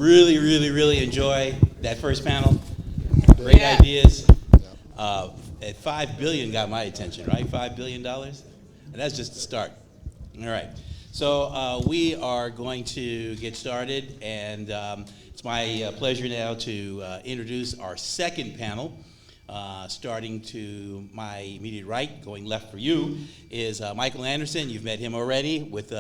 Really, really, really enjoy that first panel. Great ideas. At $5 billion got my attention, right? $5 billion, and that's just the start. All right. So we are going to get started, and it's my pleasure now to introduce our second panel. Starting to my immediate right, going left for you, is Michael Anderson. You've met him already with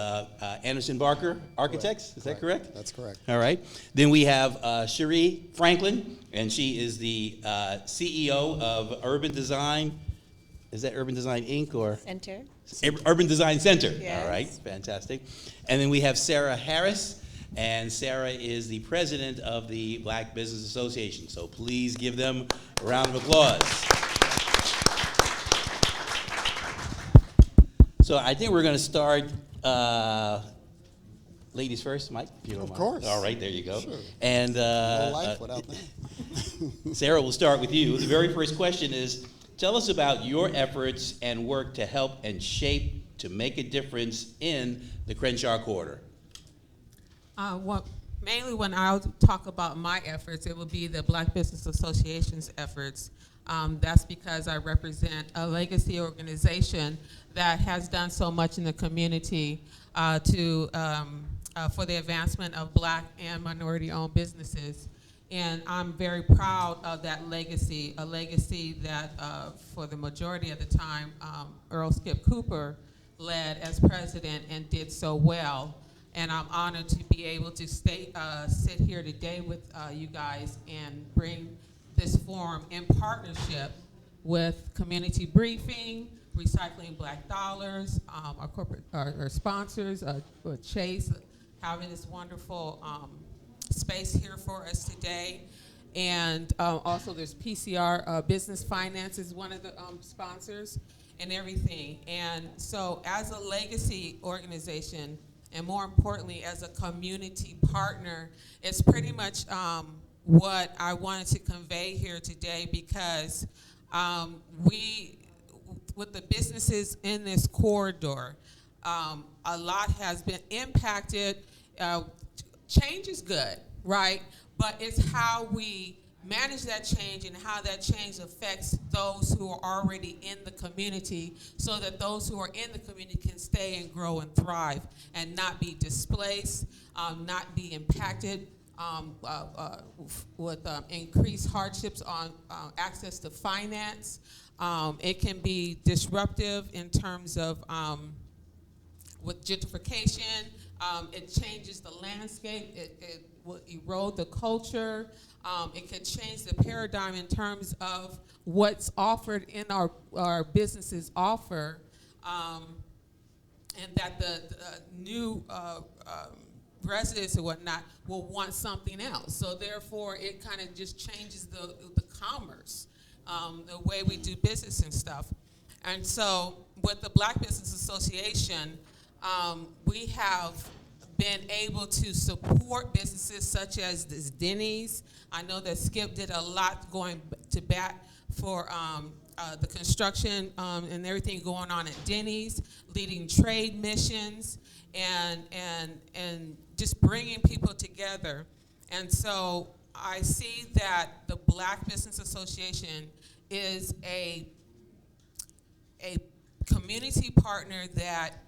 Anderson Barker Architects. Is that correct? That's correct. All right. Then we have Sherri Franklin, and she is the CEO of Urban Design. Is that Urban Design Inc. or? Center. Urban Design Center. Yes. All right. Fantastic. And then we have Sarah Harris. And Sarah is the president of the Black Business Association. So please give them a round of applause. So I think we're going to start, ladies first, Mike, if you don't mind. Of course. All right, there you go. Sure. And No life without that. Sarah, we'll start with you. The very first question is, tell us about your efforts and work to help and shape to make a difference in the Crenshaw Corridor. Mainly when I talk about my efforts, it will be the Black Business Association's efforts. That's because I represent a legacy organization that has done so much in the community for the advancement of Black and minority-owned businesses. And I'm very proud of that legacy, a legacy that for the majority of the time, Earl Skip Cooper led as president and did so well. And I'm honored to be able to sit here today with you guys and bring this forum in partnership with Community Briefing, Recycling Black Dollars, our sponsors, Chase, having this wonderful space here for us today. And also there's PCR Business Finance is one of the sponsors and everything. And so as a legacy organization, and more importantly, as a community partner, it's pretty much what I wanted to convey here today, because with the businesses in this corridor, a lot has been impacted. Change is good, right? But it's how we manage that change and how that change affects those who are already in the community, so that those who are in the community can stay and grow and thrive and not be displaced, not be impacted with increased hardships on access to finance. It can be disruptive in terms of with gentrification. It changes the landscape. It will erode the culture. It could change the paradigm in terms of what's offered in our businesses offer, and that the new residents or whatnot will want something else. So therefore, it kind of just changes the commerce, the way we do business and stuff. And so with the Black Business Association, we have been able to support businesses such as this Denny's. I know that Skip did a lot going to bat for the construction and everything going on at Denny's, leading trade missions, and just bringing people together. And so I see that the Black Business Association is a community partner that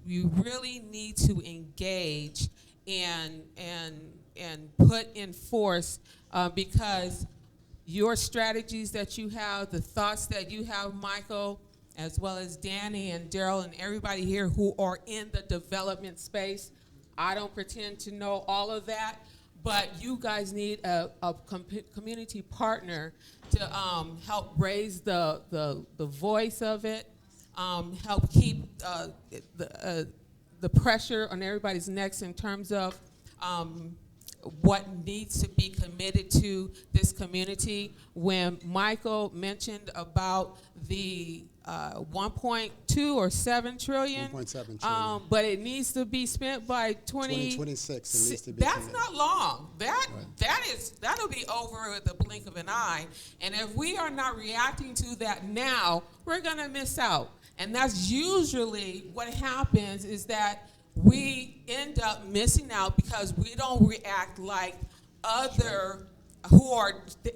you really need to engage and put in force, because your strategies that you have, the thoughts that you have, Michael, as well as Danny and Daryl and everybody here who are in the development space, I don't pretend to know all of that, but you guys need a community partner to help raise the voice of it, help keep the pressure on everybody's necks in terms of what needs to be committed to this community. When Michael mentioned about the 1.2 or 7 trillion, 1.7 trillion. but it needs to be spent by 2026. It needs to be That's committed. not long. That'll be over with the blink of an eye. And if we are not reacting to that now, we're gonna miss out. And that's usually what happens, is that we end up missing out because we don't react like other who are,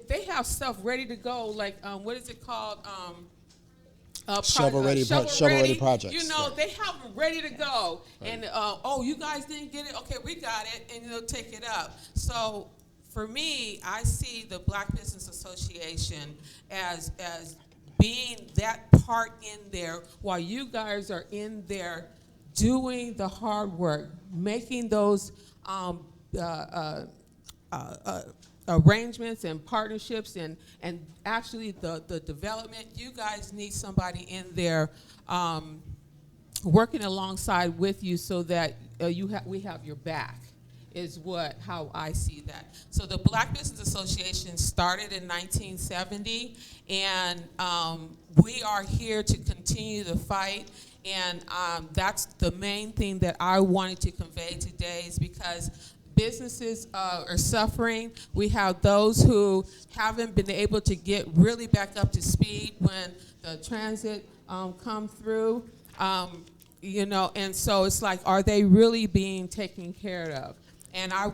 they have stuff ready to go, like, what is it called? Shovel-ready projects. You know, they have them ready to go. Right. And, oh, you guys didn't get it? Okay, we got it, and they'll take it up. So for me, I see the Black Business Association as being that part in there while you guys are in there doing the hard work, making those arrangements and partnerships and actually the development. You guys need somebody in there working alongside with you so that we have your back, is how I see that. So the Black Business Association started in 1970, and we are here to continue the fight. And that's the main thing that I wanted to convey today, is because businesses are suffering. We have those who haven't been able to get really back up to speed when the transit come through, you know, and so it's like, are they really being taken care of? And I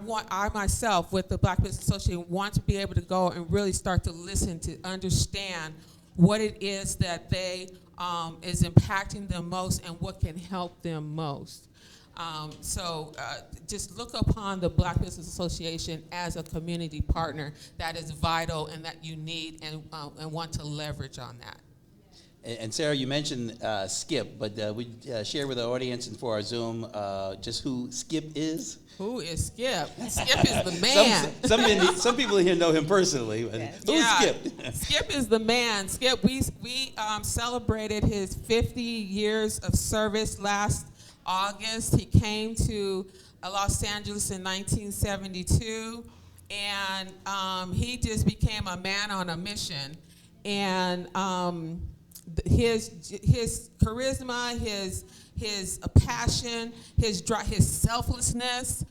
myself, with the Black Business Association, want to be able to go and really start to listen, to understand what it is that they is impacting them most and what can help them most. So just look upon the Black Business Association as a community partner that is vital and that you need and want to leverage on that. And Sarah, you mentioned Skip, but we share with the audience and for our Zoom just who Skip is. Who is Skip? Skip is the man. Some people here know him personally. Yes. Who's Skip? Skip is the man. Skip, we celebrated his 50 years of service last August. He came to Los Angeles in 1972, and he just became a man on a mission. And his charisma, his passion, his selflessness,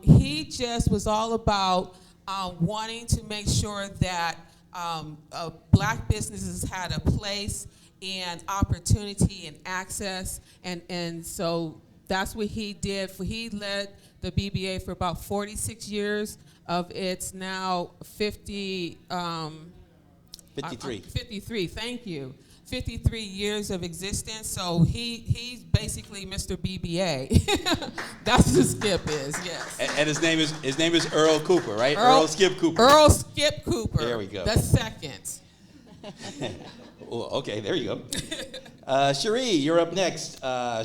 he just was all about wanting to make sure that Black businesses had a place and opportunity and access, and so that's what he did. He led the BBA for about 46 years of its now 53. 53, thank you. 53 years of existence, so he's basically Mr. BBA. That's who Skip is, yes. And his name is Earl Cooper, right? Earl Skip Cooper. Earl Skip Cooper. There we go. The second. Oh, okay, there you go. Sherri, you're up next.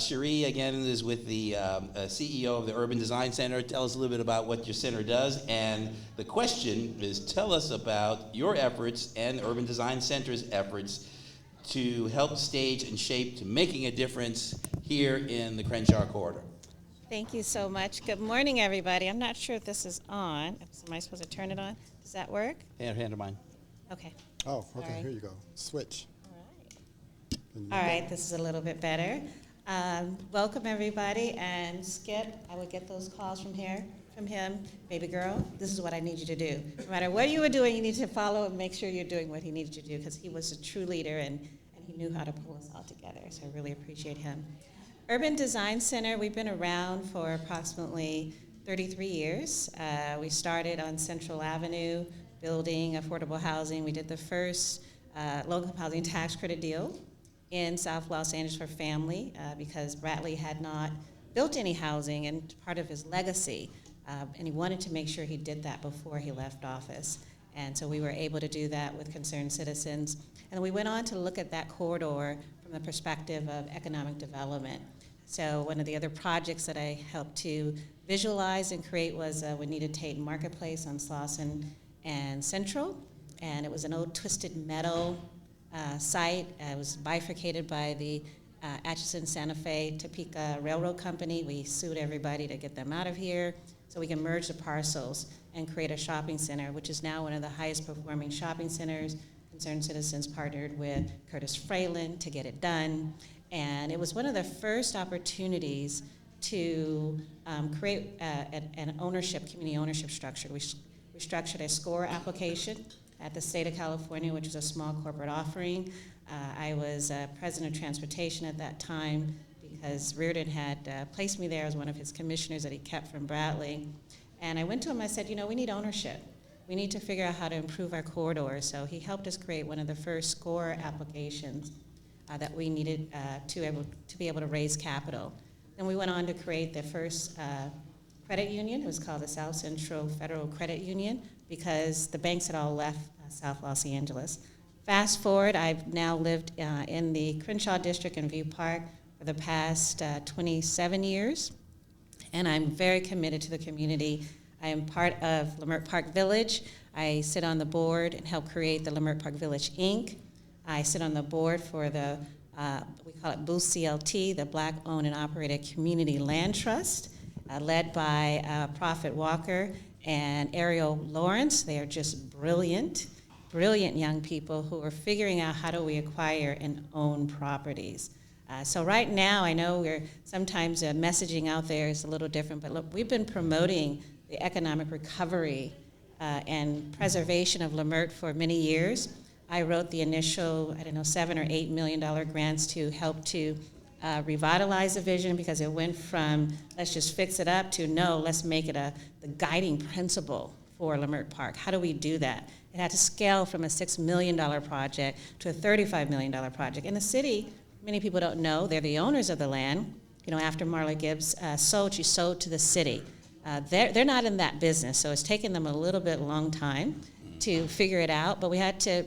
Sherri, again, is with the CEO of the Urban Design Center. Tell us a little bit about what your center does. And the question is, tell us about your efforts and the Urban Design Center's efforts to help stage and shape to making a difference here in the Crenshaw Corridor. Thank you so much. Good morning, everybody. I'm not sure if this is on. Am I supposed to turn it on? Does that work? Hand of mine. Okay. Oh, okay, Sorry. here you go. Switch. All right, this is a little bit better. Welcome, everybody. And Skip, I would get those calls from him. Baby girl, this is what I need you to do. No matter what you were doing, you need to follow and make sure you're doing what he needed to do, because he was a true leader and he knew how to pull us all together. So I really appreciate him. Urban Design Center, we've been around for approximately 33 years. We started on Central Avenue, building affordable housing. We did the first local housing tax credit deal in South Los Angeles for family because Bradley had not built any housing, and part of his legacy, and he wanted to make sure he did that before he left office. And so we were able to do that with concerned citizens. And we went on to look at that corridor from the perspective of economic development. So one of the other projects that I helped to visualize and create was Juanita Tate Marketplace on Slauson and Central. And it was an old twisted metal site. It was bifurcated by the Atchison Santa Fe Topeka Railroad Company. We sued everybody to get them out of here so we can merge the parcels and create a shopping center, which is now one of the highest performing shopping centers. Concerned Citizens partnered with Curtis Fralin to get it done. And it was one of the first opportunities to create an ownership, community ownership structure. We structured a SCORE application at the state of California, which is a small corporate offering. I was president of transportation at that time because Reardon had placed me there as one of his commissioners that he kept from Bradley. And I went to him, I said, we need ownership. We need to figure out how to improve our corridor. So he helped us create one of the first SCORE applications that we needed to be able to raise capital. Then we went on to create the first credit union. It was called the South Central Federal Credit Union because the banks had all left South Los Angeles. Fast forward, I've now lived in the Crenshaw District in View Park for the past 27 years, and I'm very committed to the community. I am part of Leimert Park Village. I sit on the board and help create the Leimert Park Village, Inc. I sit on the board for the, we call it Boost CLT, the Black Owned and Operated Community Land Trust, led by Prophet Walker and Ariel Lawrence. They are just brilliant young people who are figuring out how do we acquire and own properties. So right now, I know we're sometimes messaging out there is a little different, but look, we've been promoting the economic recovery and preservation of Leimert for many years. I wrote the initial, $7 or $8 million grants to help to revitalize the vision because it went from let's just fix it up to no, let's make it the guiding principle for Leimert Park. How do we do that? It had to scale from a $6 million project to a $35 million project. And the city, many people don't know, they're the owners of the land. After Marla Gibbs sold, she sold to the city. They're not in that business, so it's taken them a little bit long time to figure it out, but we had to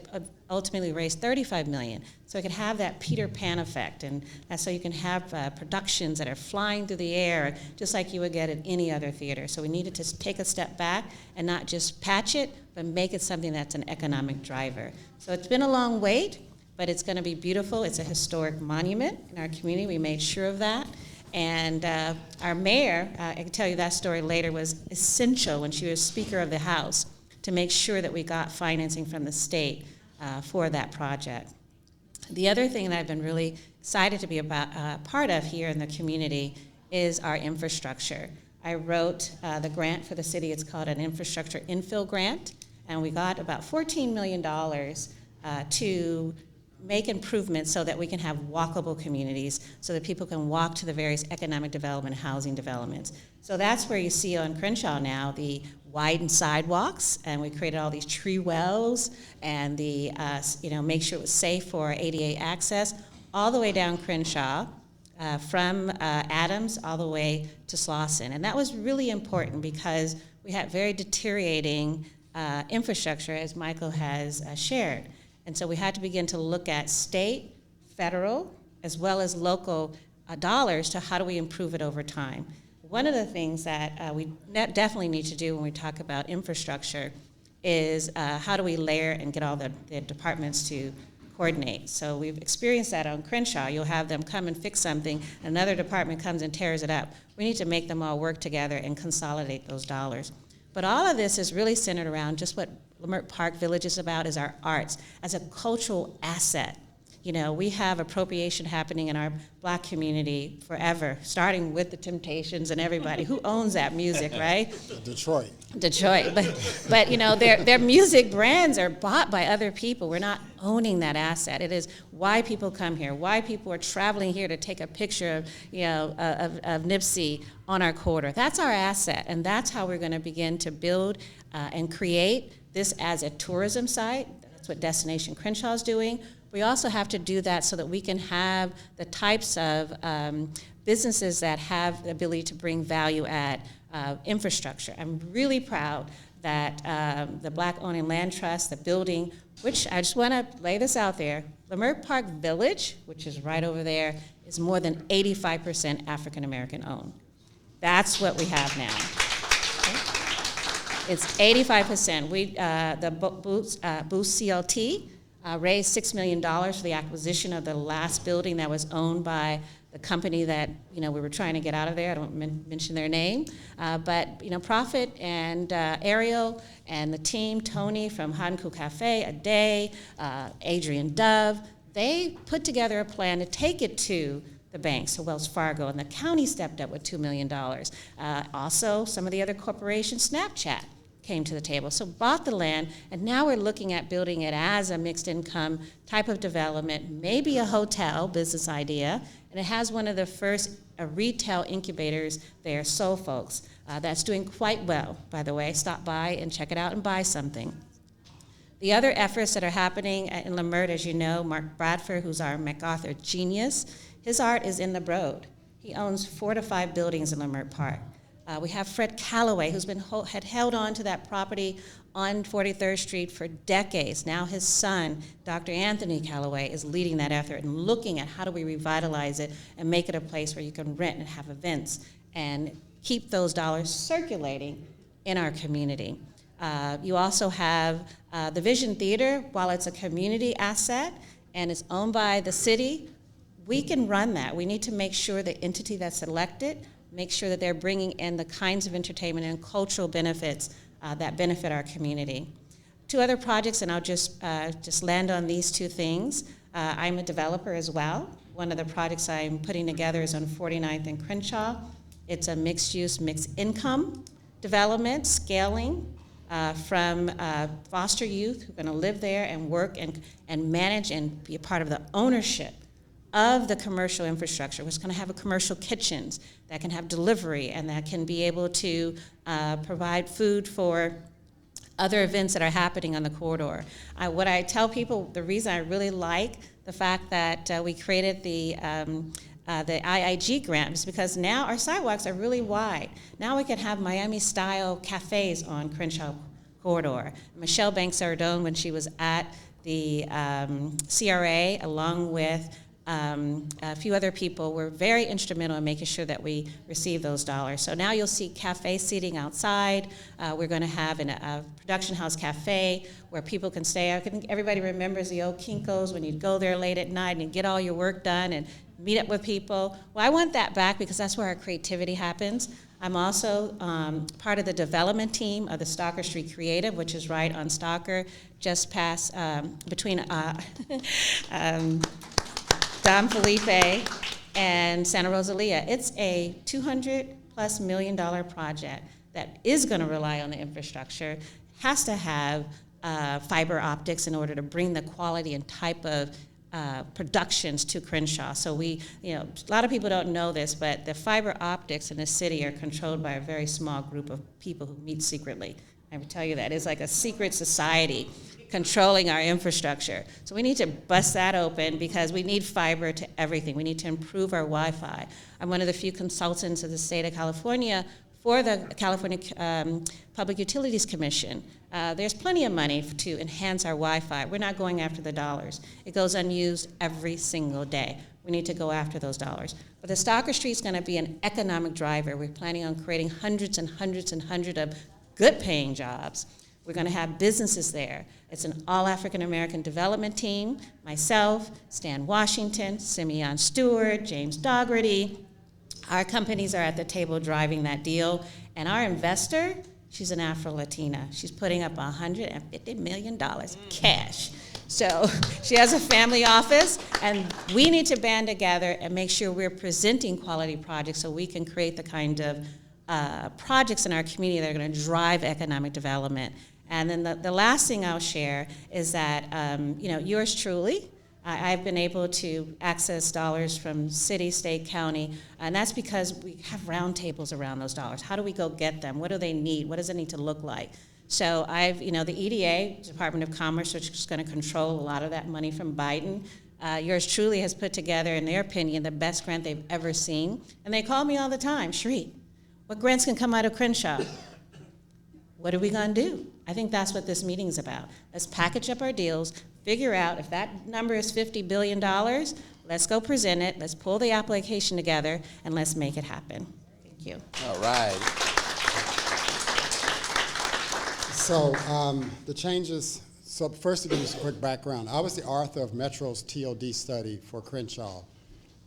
ultimately raise $35 million so we could have that Peter Pan effect, and that's so you can have productions that are flying through the air just like you would get at any other theater. So we needed to take a step back and not just patch it, but make it something that's an economic driver. So it's been a long wait, but it's going to be beautiful. It's a historic monument in our community. We made sure of that. And our mayor, I can tell you that story later, was essential when she was Speaker of the House to make sure that we got financing from the state for that project. The other thing that I've been really excited to be part of here in the community is our infrastructure. I wrote the grant for the city. It's called an infrastructure infill grant, and we got about $14 million to make improvements so that we can have walkable communities so that people can walk to the various economic development, housing developments. So that's where you see on Crenshaw now the widened sidewalks, and we created all these tree wells and the, make sure it was safe for ADA access all the way down Crenshaw from Adams all the way to Slauson. And that was really important because we had very deteriorating infrastructure, as Michael has shared. And so we had to begin to look at state, federal, as well as local dollars to how do we improve it over time. One of the things that we definitely need to do when we talk about infrastructure is how do we layer and get all the departments to coordinate. So we've experienced that on Crenshaw. You'll have them come and fix something, another department comes and tears it up. We need to make them all work together and consolidate those dollars. But all of this is really centered around just what Leimert Park Village is about, is our arts as a cultural asset. We have appropriation happening in our Black community forever, starting with the Temptations and everybody. Who owns that music, right? Detroit. But their music brands are bought by other people. We're not owning that asset. It is why people come here, why people are traveling here to take a picture of Nipsey on our corridor. That's our asset, and that's how we're going to begin to build and create this as a tourism site. That's what Destination Crenshaw is doing. We also have to do that so that we can have the types of businesses that have the ability to bring value add infrastructure. I'm really proud that the Black Owned and Land Trust, the building, which I just want to lay this out there, Leimert Park Village, which is right over there, is more than 85% African American owned. That's what we have now. Okay? It's 85%. The Boost CLT raised $6 million for the acquisition of the last building that was owned by the company that we were trying to get out of there. I don't mention their name, but Prophet and Ariel and the team, Tony from Hanku Cafe, Ade, Adrian Dove, they put together a plan to take it to the banks, to Wells Fargo, and the county stepped up with $2 million. Also, some of the other corporations, Snapchat, came to the table. So bought the land, and now we're looking at building it as a mixed income type of development, maybe a hotel business idea, and it has one of the first retail incubators there, Soul Folks. That's doing quite well, by the way. Stop by and check it out and buy something. The other efforts that are happening in Leimert, as you know, Mark Bradford, who's our MacArthur genius, his art is in the Broad. He owns 4 to 5 buildings in Leimert Park. We have Fred Calloway, who's had held on to that property on 43rd Street for decades. Now his son, Dr. Anthony Calloway, is leading that effort and looking at how do we revitalize it and make it a place where you can rent and have events and keep those dollars circulating in our community. You also have the Vision Theater. While it's a community asset and it's owned by the city, we can run that. We need to make sure the entity that's selected, make sure that they're bringing in the kinds of entertainment and cultural benefits that benefit our community. 2 other projects, and I'll just land on these 2 things. I'm a developer as well. One of the projects I'm putting together is on 49th and Crenshaw. It's a mixed-use, mixed-income development, scaling from foster youth who are going to live there and work and manage and be a part of the ownership of the commercial infrastructure. It's going to have a commercial kitchens that can have delivery and that can be able to provide food for other events that are happening on the corridor. What I tell people, the reason I really like the fact that we created the IIG grant is because now our sidewalks are really wide. Now we can have Miami-style cafes on Crenshaw Corridor. Michelle Banks-Sardone, when she was at the CRA, along with a few other people, were very instrumental in making sure that we receive those dollars. So now you'll see cafe seating outside. We're going to have a production house cafe where people can stay. I think everybody remembers the old Kinko's when you'd go there late at night and you'd get all your work done and meet up with people. Well, I want that back because that's where our creativity happens. I'm also part of the development team of the Stalker Street Creative, which is right on Stalker, just past between Don Felipe and Santa Rosalia. It's a $200+ million project that is going to rely on the infrastructure, has to have fiber optics in order to bring the quality and type of productions to Crenshaw. So a lot of people don't know this, but the fiber optics in the city are controlled by a very small group of people who meet secretly. I will tell you that. It's like a secret society controlling our infrastructure. So we need to bust that open because we need fiber to everything. We need to improve our Wi-Fi. I'm one of the few consultants of the state of California for the California Public Utilities Commission. There's plenty of money to enhance our Wi-Fi. We're not going after the dollars. It goes unused every single day. We need to go after those dollars. But the Stalker Street is going to be an economic driver. We're planning on creating hundreds and hundreds and hundreds of good-paying jobs. We're going to have businesses there. It's an all-African-American development team, myself, Stan Washington, Simeon Stewart, James Dougherty. Our companies are at the table driving that deal. And our investor, she's an Afro-Latina. She's putting up $150 million cash. So she has a family office, and we need to band together and make sure we're presenting quality projects so we can create the kind of projects in our community that are going to drive economic development. And then the last thing I'll share is that, yours truly, I've been able to access dollars from city, state, county, and that's because we have roundtables around those dollars. How do we go get them? What do they need? What does it need to look like? So the EDA, Department of Commerce, which is going to control a lot of that money from Biden, yours truly has put together, in their opinion, the best grant they've ever seen. And they call me all the time, Sherri, what grants can come out of Crenshaw? What are we going to do? I think that's what this meeting is about. Let's package up our deals, figure out if that number is $50 billion, let's go present it, let's pull the application together, and let's make it happen. Thank you. All right. So the changes, so first to give you a quick background, I was the author of Metro's TOD study for Crenshaw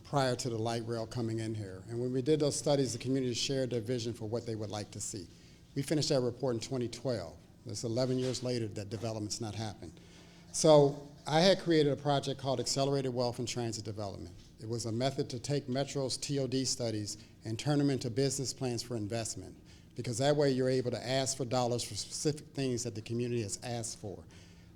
prior to the light rail coming in here. And when we did those studies, the community shared their vision for what they would like to see. We finished that report in 2012. It's 11 years later that development's not happened. So I had created a project called Accelerated Wealth and Transit Development. It was a method to take Metro's TOD studies and turn them into business plans for investment, because that way you're able to ask for dollars for specific things that the community has asked for.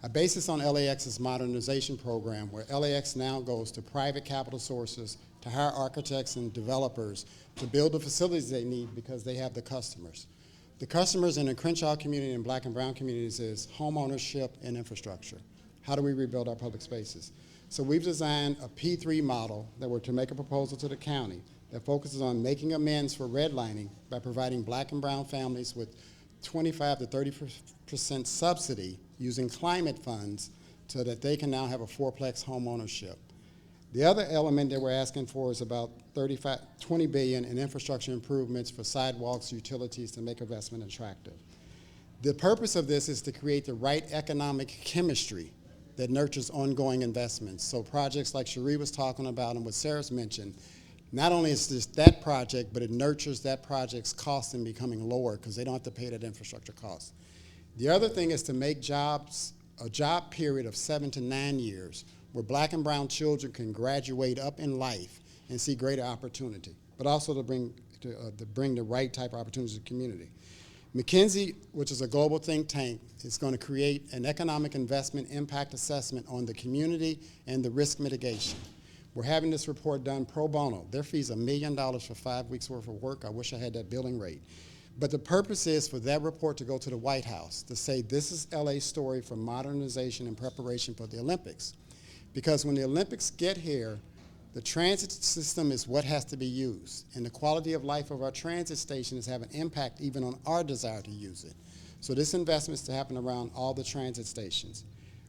I base this on LAX's modernization program, where LAX now goes to private capital sources, to hire architects and developers to build the facilities they need because they have the customers. The customers in the Crenshaw community and black and brown communities is home ownership and infrastructure. How do we rebuild our public spaces? So we've designed a P3 model that we're to make a proposal to the county that focuses on making amends for redlining by providing black and brown families with 25 to 30% subsidy using climate funds so that they can now have a fourplex home ownership. The other element that we're asking for is about $20 billion in infrastructure improvements for sidewalks, utilities to make investment attractive. The purpose of this is to create the right economic chemistry that nurtures ongoing investments. So projects like Sherri was talking about and what Sarah's mentioned, not only is this that project, but it nurtures that project's cost in becoming lower because they don't have to pay that infrastructure cost. The other thing is to make jobs a job period of 7 to 9 years where black and brown children can graduate up in life and see greater opportunity, but also to bring the right type of opportunities to the community. McKinsey, which is a global think tank, is going to create an economic investment impact assessment on the community and the risk mitigation. We're having this report done pro bono. Their fee's $1 million for 5 weeks worth of work. I wish I had that billing rate. But the purpose is for that report to go to the White House to say this is LA's story for modernization and preparation for the Olympics. Because when the Olympics get here, the transit system is what has to be used. And the quality of life of our transit stations have an impact even on our desire to use it. So this investment is to happen around all the transit stations.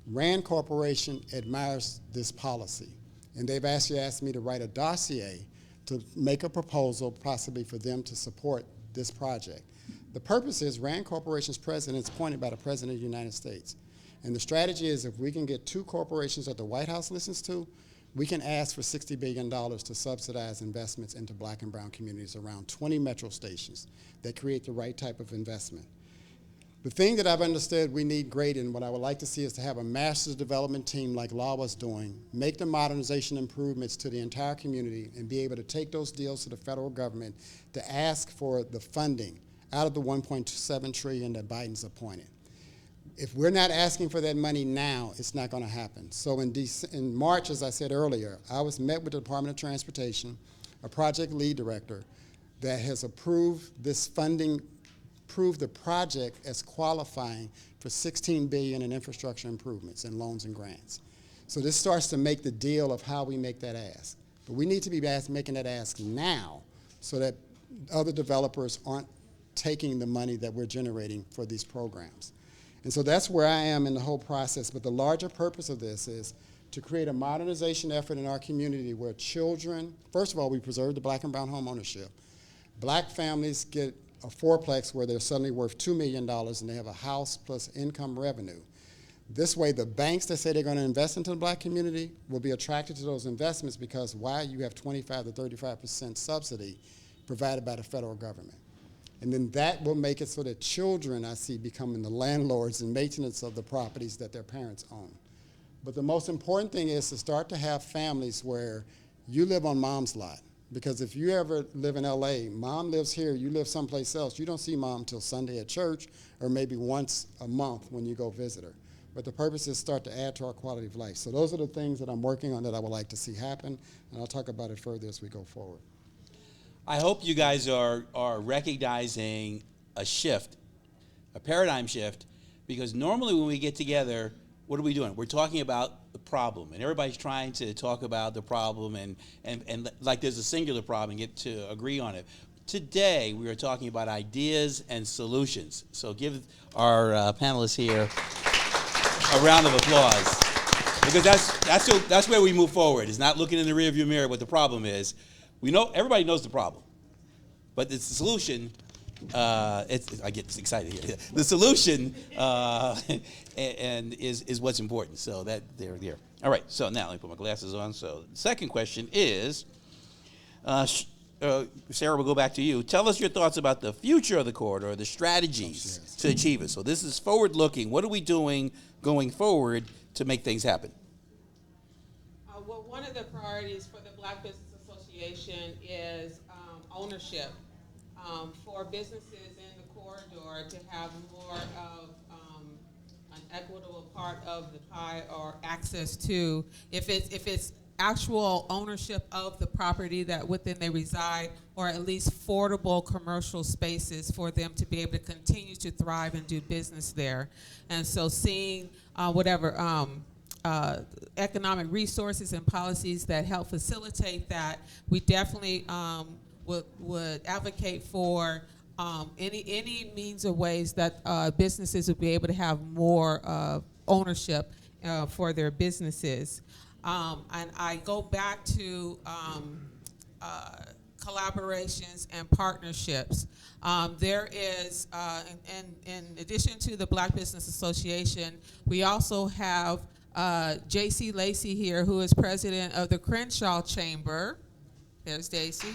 RAND Corporation admires this policy. And they've actually asked me to write a dossier to make a proposal possibly for them to support this project. The purpose is RAND Corporation's president is appointed by the President of the United States. And the strategy is if we can get 2 corporations that the White House listens to, we can ask for $60 billion to subsidize investments into black and brown communities around 20 metro stations that create the right type of investment. The thing that I've understood we need great and what I would like to see is to have a master's development team like Law was doing, make the modernization improvements to the entire community and be able to take those deals to the federal government to ask for the funding out of the $1.7 trillion that Biden's appointed. If we're not asking for that money now, it's not going to happen. So in March, as I said earlier, I was met with the Department of Transportation, a project lead director, that has approved this funding, approved the project as qualifying for $16 billion in infrastructure improvements in loans and grants. So this starts to make the deal of how we make that ask. But we need to be making that ask now so that other developers aren't taking the money that we're generating for these programs. And so that's where I am in the whole process. But the larger purpose of this is to create a modernization effort in our community where children, first of all, we preserve the black and brown home ownership. Black families get a fourplex where they're suddenly worth $2 million and they have a house plus income revenue. This way, the banks that say they're going to invest into the black community will be attracted to those investments because why? You have 25 to 35% subsidy provided by the federal government. And then that will make it so that children, I see, becoming the landlords and maintenance of the properties that their parents own. But the most important thing is to start to have families where you live on mom's lot. Because if you ever live in LA, mom lives here, you live someplace else, you don't see mom until Sunday at church or maybe once a month when you go visit her. But the purpose is start to add to our quality of life. So those are the things that I'm working on that I would like to see happen, and I'll talk about it further as we go forward. I hope you guys are recognizing a shift, a paradigm shift, because normally when we get together, what are we doing? We're talking about the problem, and everybody's trying to talk about the problem and like there's a singular problem and get to agree on it. Today, we are talking about ideas and solutions. So give our panelists here a round of applause, because that's where we move forward. It's not looking in the rearview mirror what the problem is. We know everybody knows the problem, but it's the solution. I get excited here. The solution and is what's important. So that they're there. All right. So now let me put my glasses on. So the second question is, Sarah, we'll go back to you. Tell us your thoughts about the future of the corridor, the strategies to achieve it. So this is forward-looking. What are we doing going forward to make things happen? Well, one of the priorities for the Black Business Association is ownership for businesses in the corridor to have more of an equitable part of the pie or access to, if it's actual ownership of the property that within they reside, or at least affordable commercial spaces for them to be able to continue to thrive and do business there. And so seeing economic resources and policies that help facilitate that, we definitely would advocate for any means or ways that businesses would be able to have more ownership for their businesses. And I go back to collaborations and partnerships. There is, in addition to the Black Business Association, we also have J.C. Lacey here, who is president of the Crenshaw Chamber. There's Daisy.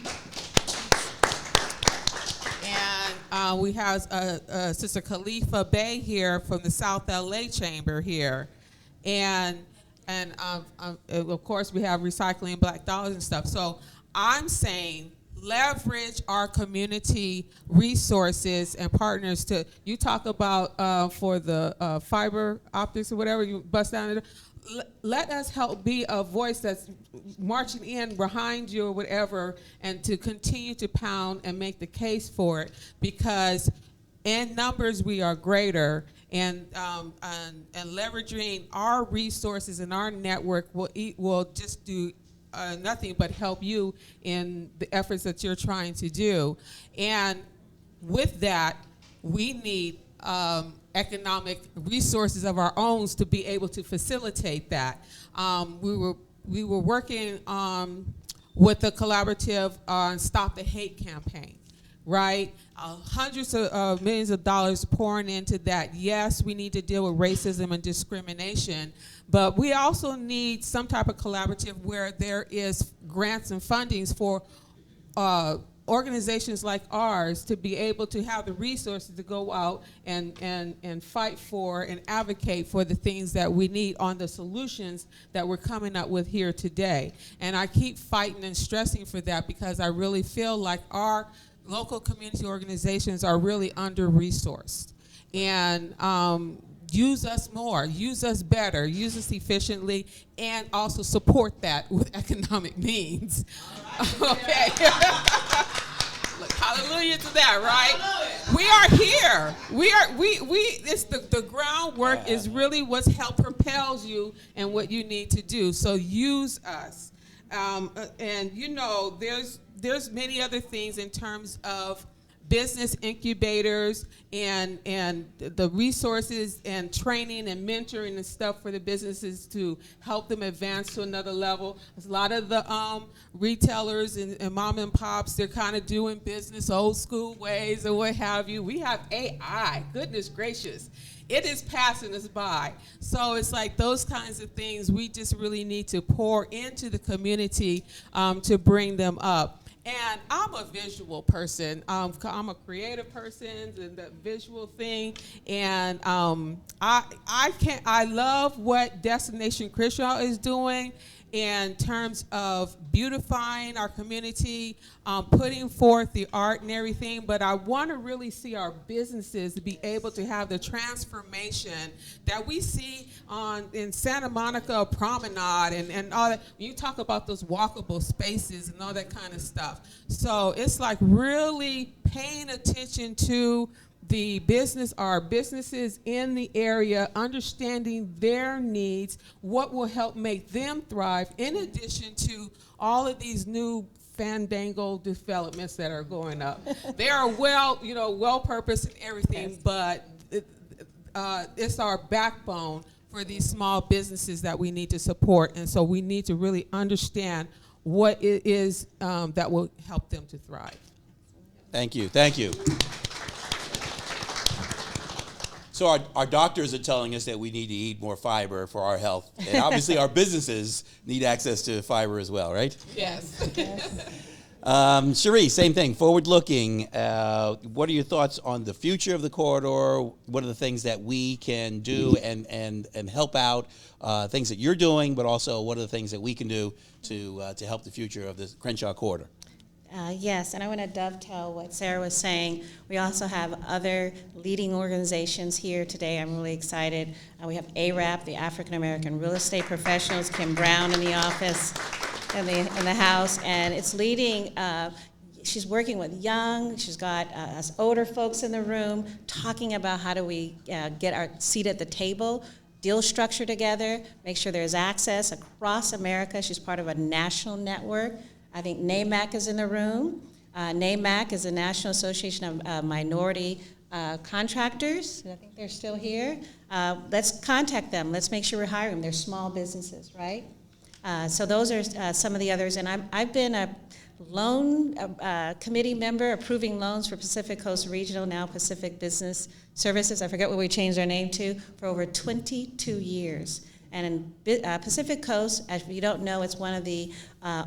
And we have Sister Khalifa Bay here from the South LA Chamber here. And of course, we have Recycling Black Dollars and stuff. So I'm saying leverage our community resources and partners to, you talk about for the fiber optics or whatever, you bust down it. Let us help be a voice that's marching in behind you or whatever, and to continue to pound and make the case for it, because in numbers we are greater, and leveraging our resources and our network will just do nothing but help you in the efforts that you're trying to do. And with that, we need economic resources of our own to be able to facilitate that. We were working with the collaborative on Stop the Hate campaign, right? Hundreds of millions of dollars pouring into that. Yes, we need to deal with racism and discrimination, but we also need some type of collaborative where there is grants and fundings for organizations like ours to be able to have the resources to go out and fight for and advocate for the things that we need on the solutions that we're coming up with here today. And I keep fighting and stressing for that, because I really feel like our local community organizations are really under-resourced. And use us more, use us better, use us efficiently, and also support that with economic means. Okay. Look, hallelujah to that, right? Hallelujah. We are here. It's the groundwork is really what's propels you and what you need to do. So use us. And you know, there's many other things in terms of business incubators and the resources and training and mentoring and stuff for the businesses to help them advance to another level. There's a lot of the retailers and mom and pops, they're kind of doing business old school ways or what have you. We have AI, goodness gracious. It is passing us by. So it's like those kinds of things we just really need to pour into the community to bring them up. And I'm a visual person. I'm a creative person, and that visual thing. And I love what Destination Crenshaw is doing in terms of beautifying our community, putting forth the art and everything, but I want to really see our businesses be able to have the transformation that we see in Santa Monica Promenade and all that. You talk about those walkable spaces and all that kind of stuff. So it's like really paying attention to our businesses in the area, understanding their needs, what will help make them thrive, in addition to all of these new fandangled developments that are going up. They are well-purposed and everything, yes, but it's our backbone for these small businesses that we need to support, and so we need to really understand what it is that will help them to thrive. Thank you. So our doctors are telling us that we need to eat more fiber for our health. And obviously our businesses need access to fiber as well, right? Yes. Sherri, same thing, forward-looking. What are your thoughts on the future of the corridor? What are the things that we can do and help out, things that you're doing, but also what are the things that we can do to help the future of the Crenshaw Corridor? Yes, and I want to dovetail what Sarah was saying. We also have other leading organizations here today. I'm really excited. We have ARAP, the African American Real Estate Professionals, Kim Brown in the office, in the house, and it's leading. She's working with young. She's got us older folks in the room talking about how do we get our seat at the table, deal structure together, make sure there's access across America. She's part of a national network. I think NAMAC is in the room. NAMAC is the National Association of Minority Contractors. I think they're still here. Let's contact them. Let's make sure we're hiring them. They're small businesses, right? So those are some of the others. And I've been a loan committee member approving loans for Pacific Coast Regional, now Pacific Business Services. I forget what we changed our name to, for over 22 years. And in Pacific Coast, as you don't know, it's one of the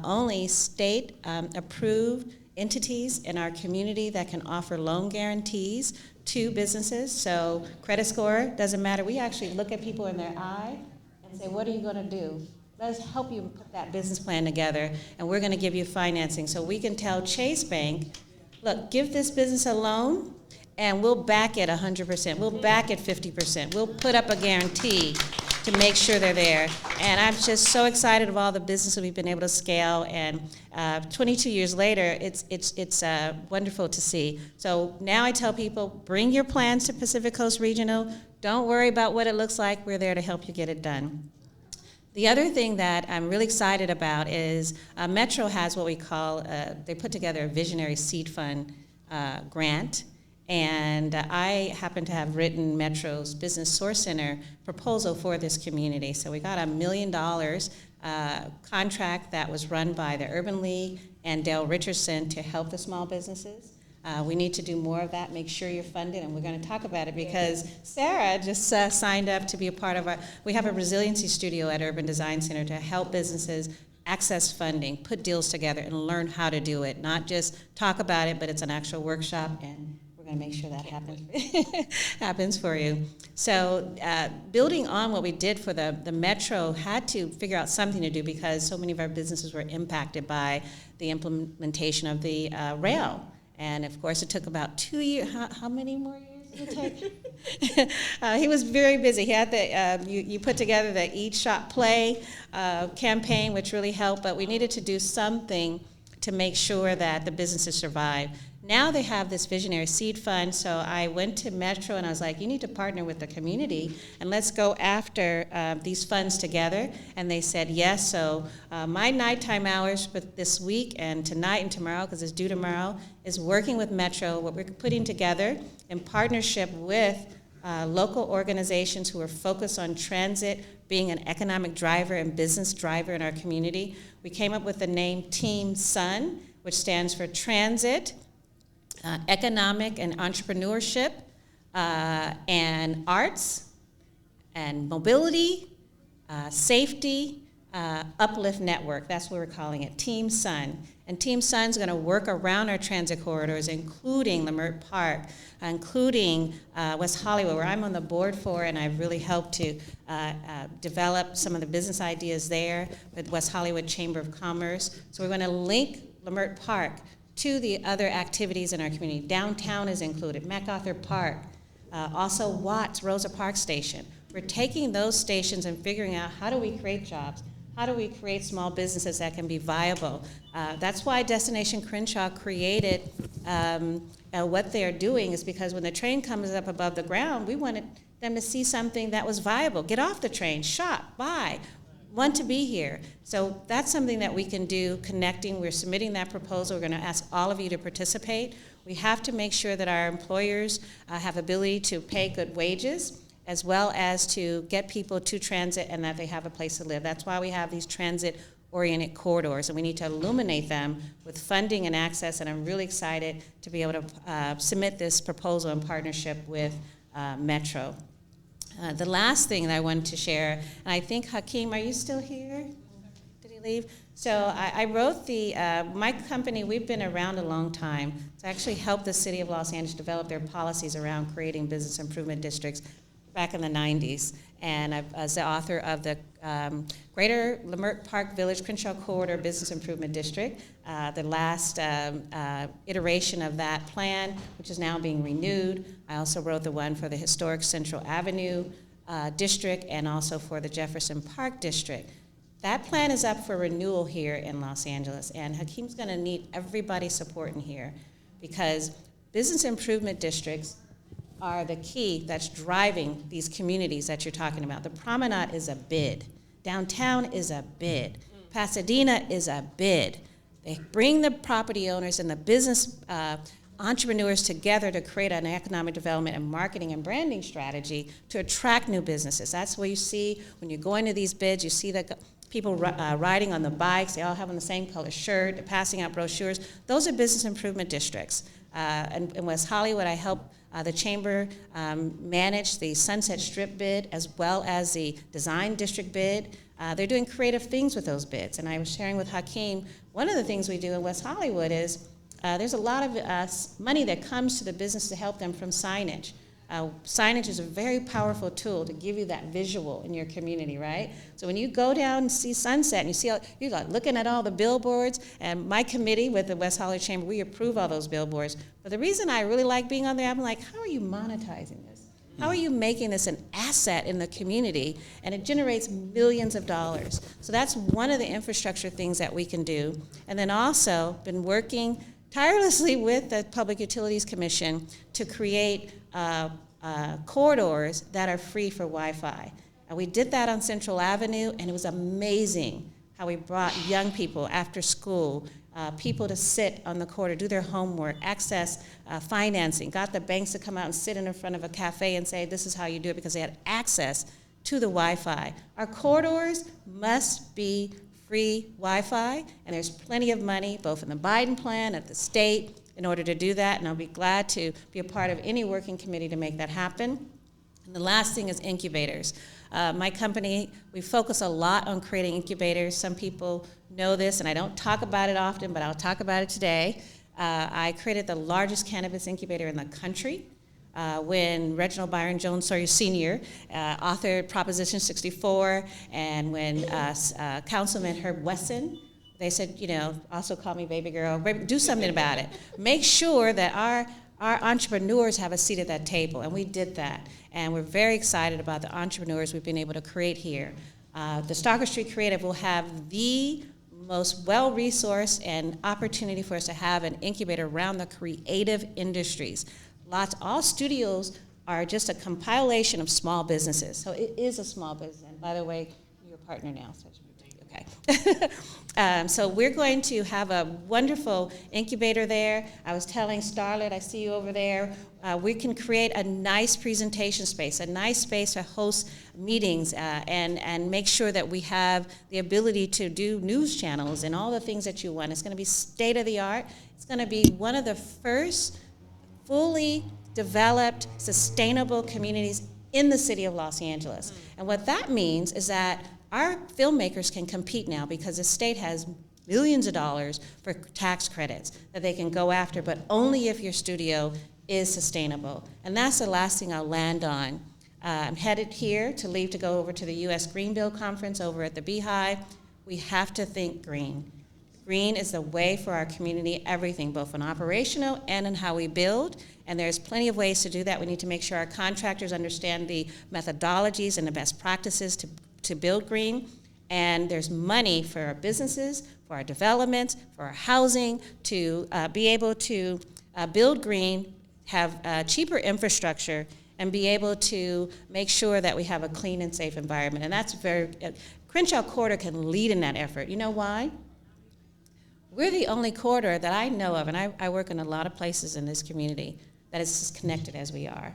only state-approved entities in our community that can offer loan guarantees to businesses. So credit score doesn't matter. We actually look at people in their eye and say, what are you going to do? Let us help you put that business plan together, and we're going to give you financing. So we can tell Chase Bank, look, give this business a loan, and we'll back it 100%. We'll back it 50%. We'll put up a guarantee to make sure they're there. And I'm just so excited of all the business that we've been able to scale. And 22 years later, it's wonderful to see. So now I tell people, bring your plans to Pacific Coast Regional. Don't worry about what it looks like. We're there to help you get it done. The other thing that I'm really excited about is Metro has what we call, they put together a visionary seed fund grant. And I happen to have written Metro's Business Source Center proposal for this community. So we got $1 million contract that was run by the Urban League and Daryl Richardson to help the small businesses. We need to do more of that, make sure you're funded, and we're going to talk about it because Sarah just signed up to be a part of we have a resiliency studio at Urban Design Center to help businesses access funding, put deals together, and learn how to do it. Not just talk about it, but it's an actual workshop, and we're going to make sure that happens for you. So building on what we did for the Metro, had to figure out something to do because so many of our businesses were impacted by the implementation of the rail. And of course, it took about 2 years. How many more years did it take? He was very busy. He had you put together the Eat, Shop, Play campaign, which really helped. But we needed to do something to make sure that the businesses survive. Now they have this visionary seed fund, so I went to Metro and I was like, you need to partner with the community and let's go after these funds together. And they said yes, so my nighttime hours for this week and tonight and tomorrow, because it's due tomorrow, is working with Metro, what we're putting together in partnership with local organizations who are focused on transit being an economic driver and business driver in our community. We came up with the name Team Sun, which stands for Transit, Economic and Entrepreneurship, and Arts, and Mobility, Safety, Uplift Network. That's what we're calling it, Team Sun. And Team Sun's going to work around our transit corridors, including Leimert Park, including West Hollywood, where I'm on the board for, and I've really helped to develop some of the business ideas there with West Hollywood Chamber of Commerce. So we're going to link Leimert Park to the other activities in our community. Downtown is included, MacArthur Park, also Watts, Rosa Parks Station. We're taking those stations and figuring out how do we create jobs, how do we create small businesses that can be viable. That's why Destination Crenshaw created what they're doing, is because when the train comes up above the ground, we wanted them to see something that was viable. Get off the train, shop, buy, want to be here. So that's something that we can do, connecting. We're submitting that proposal. We're going to ask all of you to participate. We have to make sure that our employers have ability to pay good wages, as well as to get people to transit and that they have a place to live. That's why we have these transit-oriented corridors, and we need to illuminate them with funding and access, and I'm really excited to be able to submit this proposal in partnership with Metro. The last thing that I wanted to share, and I think Hakeem, are you still here? Did he leave? So I wrote my company, we've been around a long time to actually help the city of Los Angeles develop their policies around creating business improvement districts. back in the 90s. And I was the author of the Greater Leimert Park Village Crenshaw Corridor Business Improvement District, the last iteration of that plan, which is now being renewed. I also wrote the one for the historic Central Avenue district and also for the Jefferson Park district. That plan is up for renewal here in Los Angeles, and Hakeem's going to need everybody's support in here because business improvement districts are the key that's driving these communities that you're talking about. The Promenade is a bid. Downtown is a bid. Pasadena is a bid. They bring the property owners and the business entrepreneurs together to create an economic development and marketing and branding strategy to attract new businesses. That's what you see when you go into these bids. You see the people riding on the bikes. They all have on the same color shirt. They're passing out brochures. Those are business improvement districts. In West Hollywood, I help the Chamber manage the Sunset Strip bid as well as the Design District bid. They're doing creative things with those bids. And I was sharing with Hakeem, one of the things we do in West Hollywood is there's a lot of money that comes to the business to help them from signage. Signage is a very powerful tool to give you that visual in your community, right? So when you go down and see Sunset and you see, you're like looking at all the billboards, and my committee with the West Hollywood Chamber, we approve all those billboards. But the reason I really like being on there, I'm like, how are you monetizing this? How are you making this an asset in the community? And it generates millions of dollars. So that's one of the infrastructure things that we can do. And then also been working tirelessly with the Public Utilities Commission to create corridors that are free for Wi-Fi. And we did that on Central Avenue, and it was amazing how we brought young people after school, people to sit on the corridor, do their homework, access financing, got the banks to come out and sit in front of a cafe and say, this is how you do it, because they had access to the Wi-Fi. Our corridors must be free Wi-Fi, and there's plenty of money, both in the Biden plan, at the state, in order to do that, and I'll be glad to be a part of any working committee to make that happen. And the last thing is incubators. My company, we focus a lot on creating incubators. Some people know this, and I don't talk about it often, but I'll talk about it today. I created the largest cannabis incubator in the country when Reginald Byron Jones Sr. Authored Proposition 64, and when Councilman Herb Wesson, they said, also call me baby girl, do something about it. Make sure that our entrepreneurs have a seat at that table, and we did that. And we're very excited about the entrepreneurs we've been able to create here. The Stalker Street Creative will have the most well-resourced and opportunity for us to have an incubator around the creative industries. All studios are just a compilation of small businesses. So it is a small business. And by the way, you're a partner now, so okay. So we're going to have a wonderful incubator there. I was telling Starlet, I see you over there, we can create a nice presentation space, a nice space to host meetings and make sure that we have the ability to do news channels and all the things that you want. It's going to be state of the art. It's going to be one of the first fully developed, sustainable communities in the city of Los Angeles. And what that means is that our filmmakers can compete now because the state has millions of dollars for tax credits that they can go after, but only if your studio is sustainable. And that's the last thing I'll land on. I'm headed here to leave to go over to the U.S. Green Bill Conference over at the Beehive. We have to think green. Green is the way for our community, everything, both in operational and in how we build. And there's plenty of ways to do that. We need to make sure our contractors understand the methodologies and the best practices to build green. And there's money for our businesses, for our development, for our housing, to be able to build green, have cheaper infrastructure, and be able to make sure that we have a clean and safe environment. And that's Crenshaw Corridor can lead in that effort. You know why? We're the only corridor that I know of, and I work in a lot of places in this community, that is as connected as we are.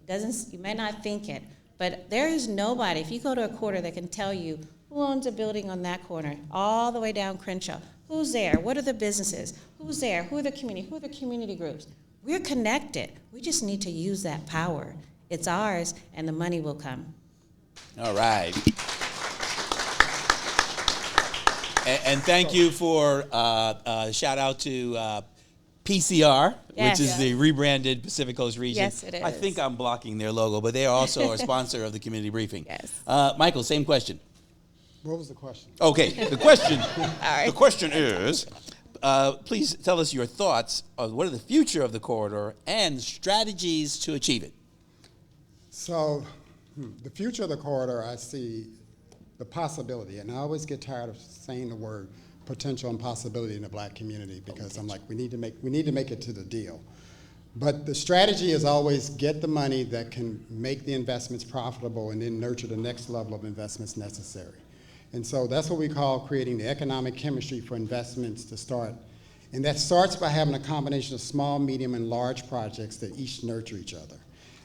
You may not think it, but there is nobody, if you go to a corridor, that can tell you who owns a building on that corner, all the way down Crenshaw. Who's there? What are the businesses? Who's there? Who are the community groups? We're connected. We just need to use that power. It's ours, and the money will come. All right. And thank you for shout out to PCR, Yes. which is the rebranded Pacific Coast region. Yes, it I is. think I'm blocking their logo, but they are also a sponsor of the community briefing. Yes. Michael, same question. What was the question? Okay, the question, right. the question is, please tell us your thoughts on what are the future of the corridor and strategies to achieve it. So, the future of the corridor, I see the possibility, and I always get tired of saying the word potential and possibility in the black community because I'm like, we need to make it to the deal. But the strategy is always get the money that can make the investments profitable and then nurture the next level of investments necessary. And so that's what we call creating the economic chemistry for investments to start. And that starts by having a combination of small, medium, and large projects that each nurture each other.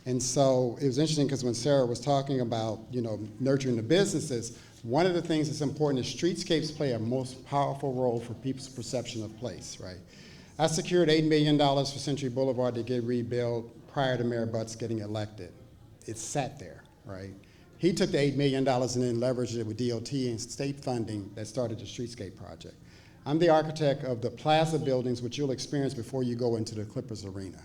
And so it was interesting because when Sarah was talking about, nurturing the businesses, one of the things that's important is streetscapes play a most powerful role for people's perception of place, right? I secured $8 million for Century Boulevard to get rebuilt prior to Mayor Butts getting elected. It sat there, right? He took the $8 million and then leveraged it with DOT and state funding that started the streetscape project. I'm the architect of the plaza buildings, which you'll experience before you go into the Clippers Arena.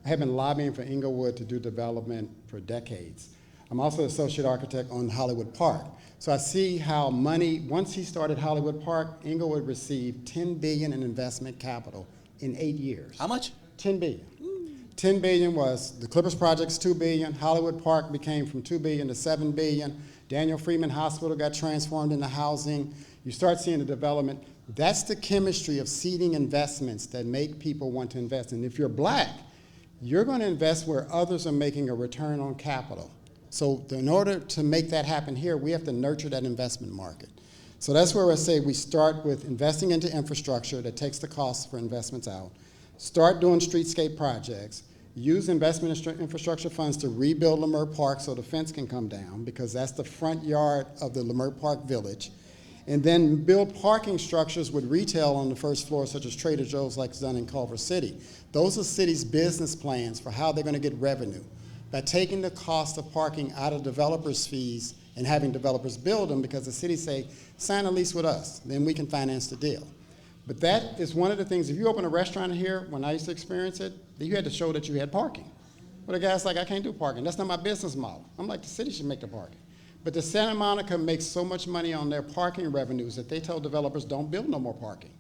I have been lobbying for Inglewood to do development for decades. I'm also associate architect on Hollywood Park. So I see how money, once he started Hollywood Park, Inglewood received $10 billion in investment capital in 8 years. How much? $10 billion. $10 billion was the Clippers project's $2 billion. Hollywood Park became from $2 billion to $7 billion. Daniel Freeman Hospital got transformed into housing. You start seeing the development. That's the chemistry of seeding investments that make people want to invest. And if you're black, you're going to invest where others are making a return on capital. So in order to make that happen here, we have to nurture that investment market. So that's where I say we start with investing into infrastructure that takes the costs for investments out, start doing streetscape projects, use investment infrastructure funds to rebuild Leimert Park so the fence can come down because that's the front yard of the Leimert Park Village, and then build parking structures with retail on the first floor such as Trader Joe's like it's done in Culver City. Those are cities' business plans for how they're going to get revenue by taking the cost of parking out of developers' fees and having developers build them because the city say, sign a lease with us, then we can finance the deal. But that is one of the things, if you open a restaurant here, when I used to experience it, you had to show that you had parking. But the guy's like, I can't do parking. That's not my business model. I'm like, the city should make the parking. But the Santa Monica makes so much money on their parking revenues that they tell developers don't build no more parking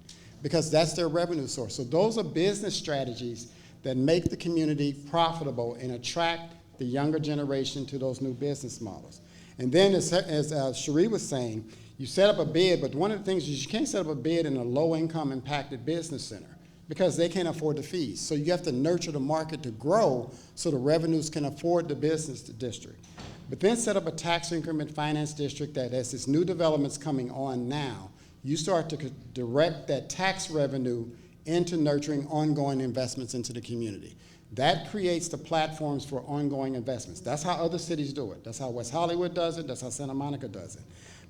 because that's their revenue source. So those are business strategies that make the community profitable and attract the younger generation to those new business models. And then as Sherri was saying, you set up a bid, but one of the things is you can't set up a bid in a low-income impacted business center because they can't afford the fees. So you have to nurture the market to grow so the revenues can afford the business district. But then set up a tax increment finance district that as this new developments coming on now, you start to direct that tax revenue into nurturing ongoing investments into the community. That creates the platforms for ongoing investments. That's how other cities do it. That's how West Hollywood does it. That's how Santa Monica does it.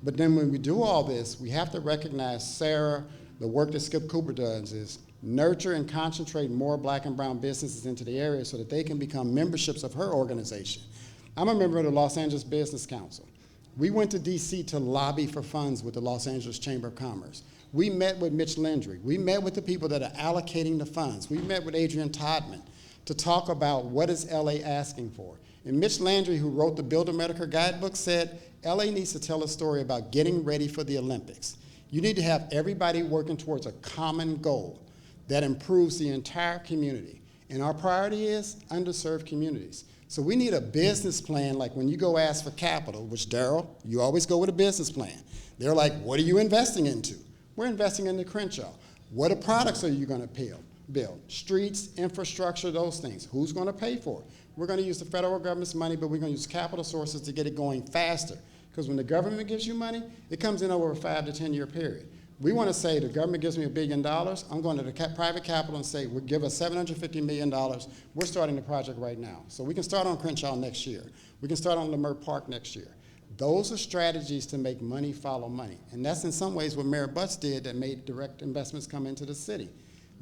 But then when we do all this, we have to recognize Sarah, the work that Skip Cooper does is nurture and concentrate more black and brown businesses into the area so that they can become memberships of her organization. I'm a member of the Los Angeles Business Council. We went to DC to lobby for funds with the Los Angeles Chamber of Commerce. We met with Mitch Landry. We met with the people that are allocating the funds. We met with Adrian Todman to talk about what is LA asking for. And Mitch Landry, who wrote the Build America guidebook, said LA needs to tell a story about getting ready for the Olympics. You need to have everybody working towards a common goal that improves the entire community. And our priority is underserved communities. So we need a business plan, like when you go ask for capital, which Daryl, you always go with a business plan. They're like, what are you investing into? We're investing into Crenshaw. What products are you going to build? Streets, infrastructure, those things. Who's going to pay for it? We're going to use the federal government's money, but we're going to use capital sources to get it going faster. Because when the government gives you money, it comes in over a 5 to 10 year period. We want to say the government gives me $1 billion, I'm going to the private capital and say, we'll give us $750 million. We're starting the project right now. So we can start on Crenshaw next year. We can start on Leimert Park next year. Those are strategies to make money follow money. And that's in some ways what Mayor Butts did that made direct investments come into the city.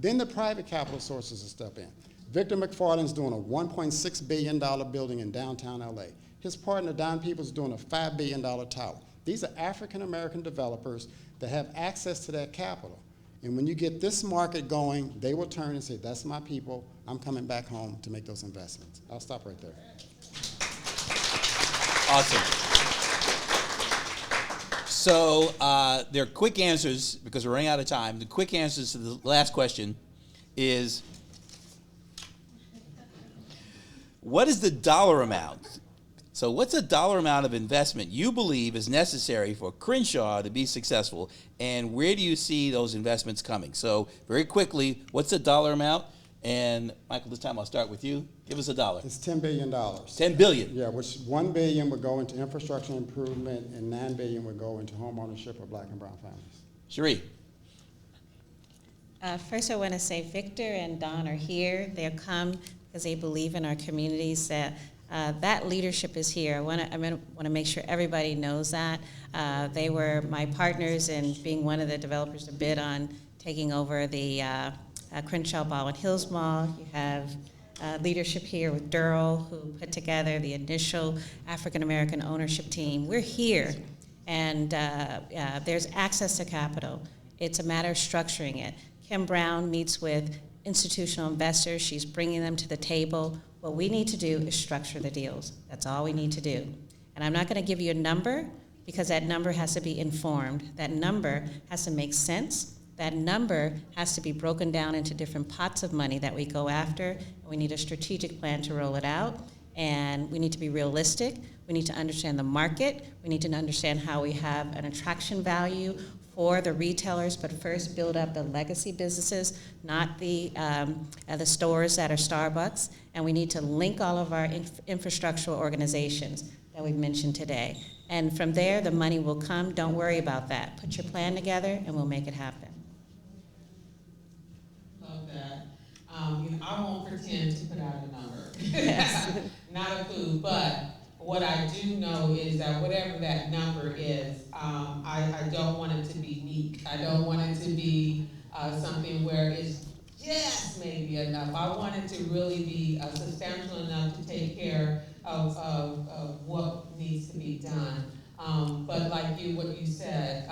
Then the private capital sources will step in. Victor McFarland's doing a $1.6 billion building in downtown LA. His partner, Don Peoples, is doing a $5 billion tower. These are African-American developers that have access to that capital. And when you get this market going, they will turn and say, that's my people. I'm coming back home to make those investments. I'll stop right there. Awesome. So there are quick answers, because we're running out of time. The quick answers to the last question is, what is the dollar amount? So what's a dollar amount of investment you believe is necessary for Crenshaw to be successful, and where do you see those investments coming? So very quickly, what's the dollar amount? And Michael, this time I'll start with you. Give us a dollar. It's $10 billion. $10 billion. Yeah, which $1 billion would go into infrastructure improvement and $9 billion would go into home ownership of black and brown families. Sherri. First, I want to say Victor and Don are here. They'll come because they believe in our communities. That leadership is here. I want to make sure everybody knows that. They were my partners in being one of the developers to bid on taking over the Crenshaw Baldwin Hills Mall. You have leadership here with Daryl, who put together the initial African American ownership team. We're here, and there's access to capital. It's a matter of structuring it. Kim Brown meets with institutional investors. She's bringing them to the table. What we need to do is structure the deals. That's all we need to do. And I'm not going to give you a number, because that number has to be informed. That number has to make sense. That number has to be broken down into different pots of money that we go after. We need a strategic plan to roll it out. And we need to be realistic. We need to understand the market. We need to understand how we have an attraction value for the retailers, but first build up the legacy businesses, not the stores that are Starbucks. And we need to link all of our infrastructural organizations that we've mentioned today. And from there, the money will come. Don't worry about that. Put your plan together, and we'll make it happen. Love that. I won't pretend to put out a number. Yes. Not a clue, but what I do know is that whatever that number is, I don't want it to be meek. I don't want it to be something where it's just maybe enough. I want it to really be substantial enough to take care of what needs to be done. But like what you said,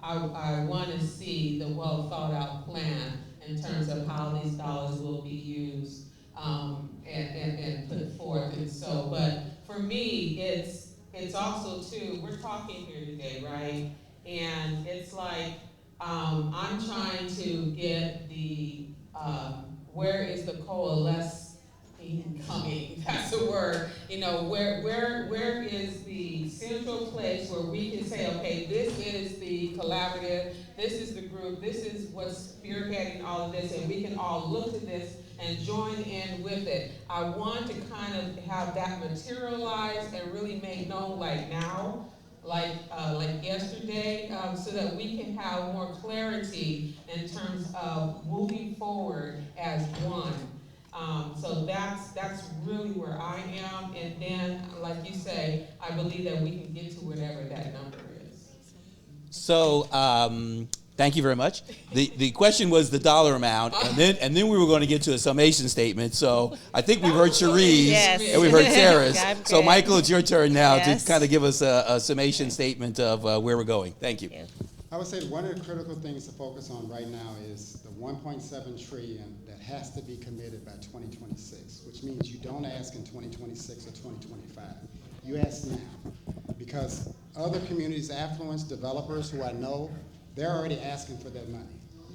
I want to see the well thought out plan in terms of how these dollars will be used and put forth. And so, but for me, it's also too, we're talking here today, right? And it's like, I'm trying to get the, where is the coalescing coming? That's the word. You know, where is the central place where we can say, okay, this is the collaborative, this is the group, this is what's spearheading all of this, and we can all look to this and join in with it. I want to kind of have that materialize and really make known like now, like yesterday, so that we can have more clarity in terms of moving forward as one. So that's really where I am, and then, like you say, I believe that we can get to whatever that number is. So thank you very much. The question was the dollar amount, and then we were going to get to a summation statement. So I think we've heard Sherri's, Yes. and we've heard Sarah's. I'm So good. Michael, it's your turn now Yes. to kind of give us a summation statement of where we're going. Thank you. I would say one of the critical things to focus on right now is the $1.7 trillion that has to be committed by 2026, which means you don't ask in 2026 or 2025. You ask now, because other communities, affluence, developers who I know, they're already asking for that money.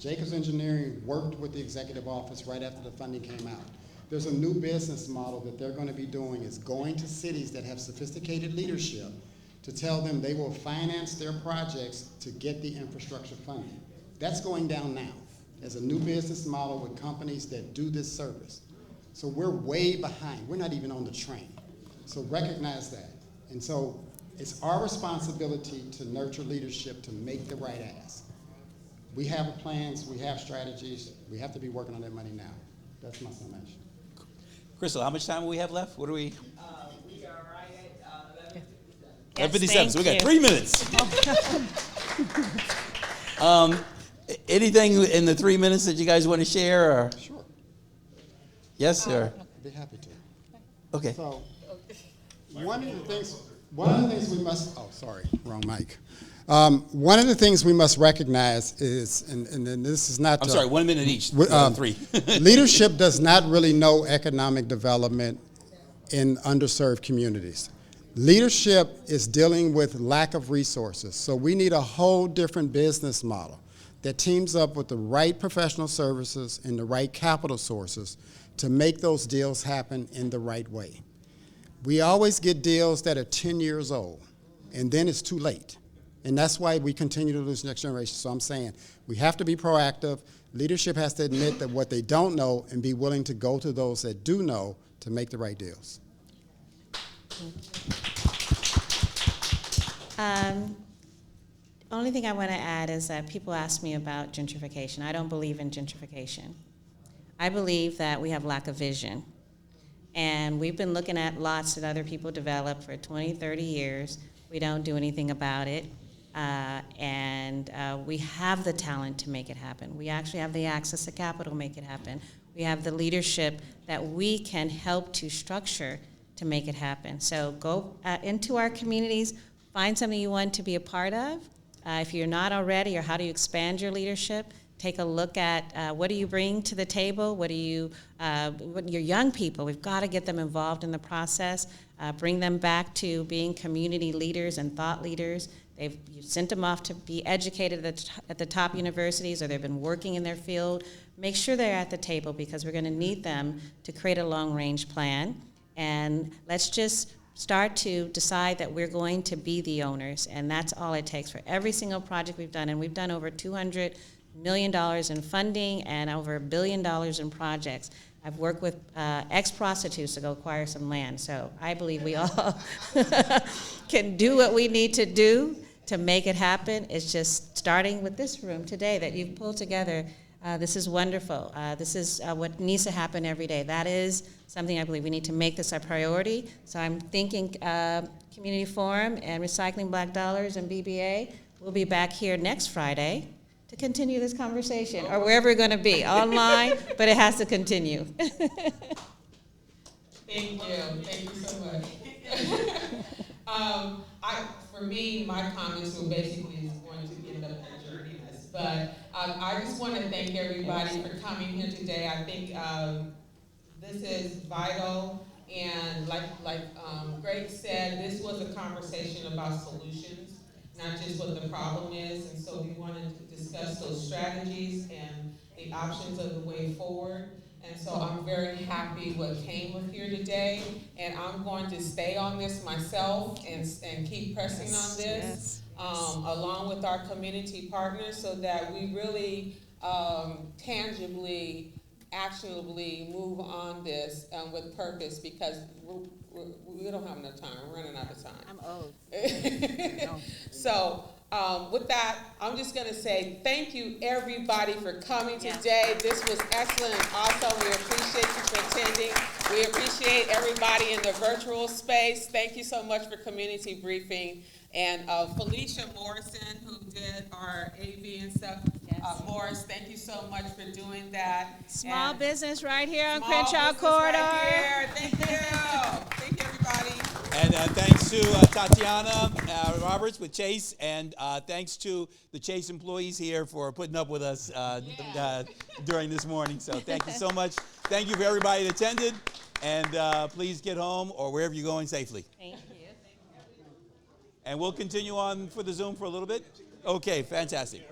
Jacobs Engineering worked with the executive office right after the funding came out. There's a new business model that they're going to be doing, is going to cities that have sophisticated leadership to tell them they will finance their projects to get the infrastructure funding. That's going down now. There's a new business model with companies that do this service. So we're way behind. We're not even on the train. So recognize that. And so it's our responsibility to nurture leadership to make the right ask. We have plans, we have strategies, we have to be working on that money now. That's my summation. Crystal, how much time do we have left? What are we? We are right at 11:57. Yes, 57. So we got thank 3 minutes. Anything in the 3 minutes that you guys want to share? Or? Sure, Yes, sir. I'd be happy to. Okay. So one of the things One of the things we must, oh, sorry, wrong mic. One of the things we must recognize is, and this is not. I'm sorry, 1 minute each. Three. Leadership does not really know economic development in underserved communities. Leadership is dealing with lack of resources. So we need a whole different business model that teams up with the right professional services and the right capital sources to make those deals happen in the right way. We always get deals that are 10 years old, and then it's too late. And that's why we continue to lose next generation. So I'm saying we have to be proactive. Leadership has to admit that what they don't know and be willing to go to those that do know to make the right deals. Only thing I want to add is that people ask me about gentrification. I don't believe in gentrification. I believe that we have lack of vision. And we've been looking at lots that other people develop for 20, 30 years. We don't do anything about it. We have the talent to make it happen. We actually have the access to capital to make it happen. We have the leadership that we can help to structure to make it happen. So go into our communities, find something you want to be a part of. If you're not already, or how do you expand your leadership? Take a look at what do you bring to the table? What your young people, we've got to get them involved in the process, bring them back to being community leaders and thought leaders. You sent them off to be educated at the top universities, or they've been working in their field. Make sure they're at the table, because we're going to need them to create a long-range plan. And let's just start to decide that we're going to be the owners, and that's all it takes for every single project we've done. And we've done over $200 million in funding and over $1 billion in projects. I've worked with ex-prostitutes to go acquire some land, so I believe we all can do what we need to do to make it happen. It's just starting with this room today that you've pulled together. This is wonderful. This is what needs to happen every day. That is something I believe we need to make this a priority. So I'm thinking Community Forum and Recycling Black Dollars and BBA will be back here next Friday to continue this conversation, or wherever we're going to be, online, but it has to continue. Thank you so much. For me, my comments were basically going to end up adjourning us, but I just want to thank everybody for coming here today. I think this is vital, and like Greg said, this was a conversation about solutions, not just what the problem is, and so we wanted to discuss those strategies and the options of the way forward. And so I'm very happy what came with here today, and I'm going to stay on this myself and keep pressing on this, along with our community partners, so that we really tangibly, actionably move on this with purpose, because we don't have enough time. We're running out of time. I'm old. So with that, I'm just going to say thank you, everybody, for coming today. This was excellent and awesome. We appreciate you for attending. We appreciate everybody in the virtual space. Thank you so much for community briefing. And Felicia Morrison, who did our AV and stuff. Morris, thank you so much for doing that. Small business right here on Small Crenshaw business Corridor. Right here. Thank you. Thank you, everybody. And thanks to Tatiana Roberts with Chase, and thanks to the Chase employees here for putting up with us during this morning. So thank you so much. Thank you for everybody that attended, and please get home or wherever you're going safely. Thank you. And we'll continue on for the Zoom for a little bit. Okay, fantastic.